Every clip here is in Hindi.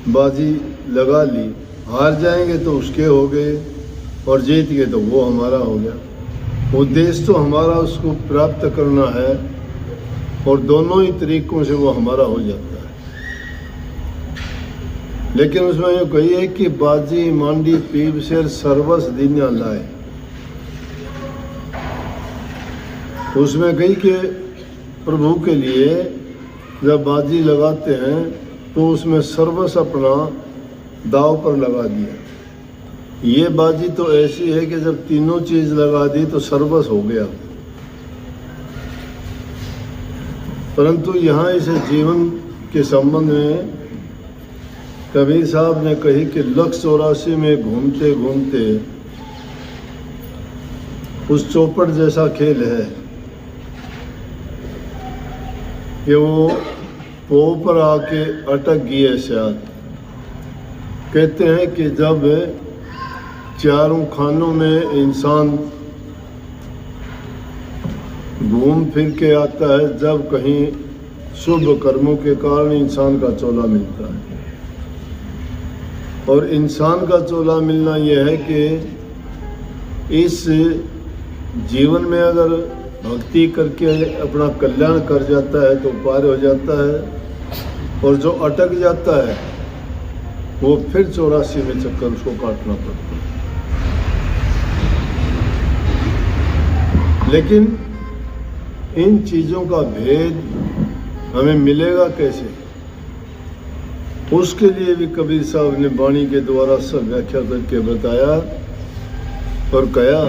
बाजी लगा ली, हार जाएंगे तो उसके हो गए और जीत गए तो वो हमारा हो गया। उद्देश्य तो हमारा उसको प्राप्त करना है और दोनों ही तरीकों से वो हमारा हो जाता है। लेकिन उसमें ये कही है कि बाजी मांडी पीब शेर सर्वस दीन्या लाए। उसमें कही कि प्रभु के लिए जब बाजी लगाते हैं तो उसमें सर्वस अपना दाव पर लगा दिया। ये बाजी तो ऐसी है कि जब तीनों चीज लगा दी तो सर्वस हो गया। परंतु यहाँ इस जीवन के संबंध में कबीर साहब ने कही कि 184 में घूमते घूमते उस चौपट जैसा खेल है कि वो पो पर आके अटक गई है। शायद कहते हैं कि जब चारों खानों में इंसान घूम फिर के आता है, जब कहीं शुभ कर्मों के कारण इंसान का चोला मिलता है। और इंसान का चोला मिलना यह है कि इस जीवन में अगर भक्ति करके अपना कल्याण कर जाता है तो पार हो जाता है, और जो अटक जाता है वो फिर 84 में चक्कर उसको काटना पड़ता है। लेकिन इन चीज़ों का भेद हमें मिलेगा कैसे, उसके लिए भी कबीर साहब ने वाणी के द्वारा सब व्याख्या करके बताया और कहा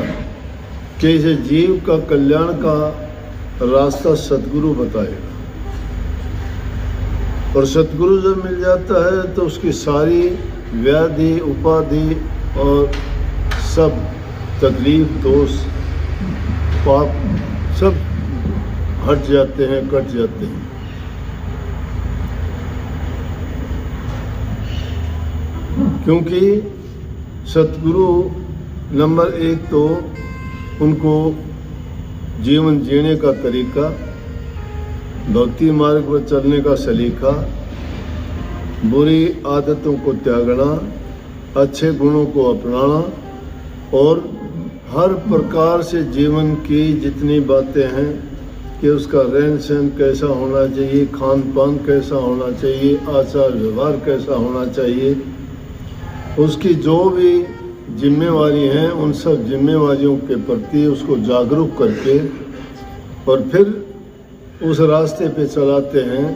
कि इसे जीव का कल्याण का रास्ता सतगुरु बताएगा। और सतगुरु जब मिल जाता है तो उसकी सारी व्याधि उपाधि और सब तकलीफ दोष पाप सब हट जाते हैं, कट जाते हैं। क्योंकि सतगुरु नंबर 1 तो उनको जीवन जीने का तरीका, भक्ति मार्ग पर चलने का सलीका, बुरी आदतों को त्यागना, अच्छे गुणों को अपनाना और हर प्रकार से जीवन की जितनी बातें हैं कि उसका रहन सहन कैसा होना चाहिए, खान पान कैसा होना चाहिए, आचार व्यवहार कैसा होना चाहिए, उसकी जो भी जिम्मेवारी हैं उन सब जिम्मेवारियों के प्रति उसको जागरूक करके और फिर उस रास्ते पे चलाते हैं